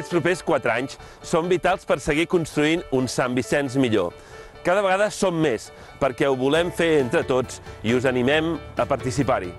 Aquests propers 4 anys són vitals per seguir construint un Sant Vicenç millor. Cada vegada som més, perquè ho volem fer entre tots i us animem a participar-hi.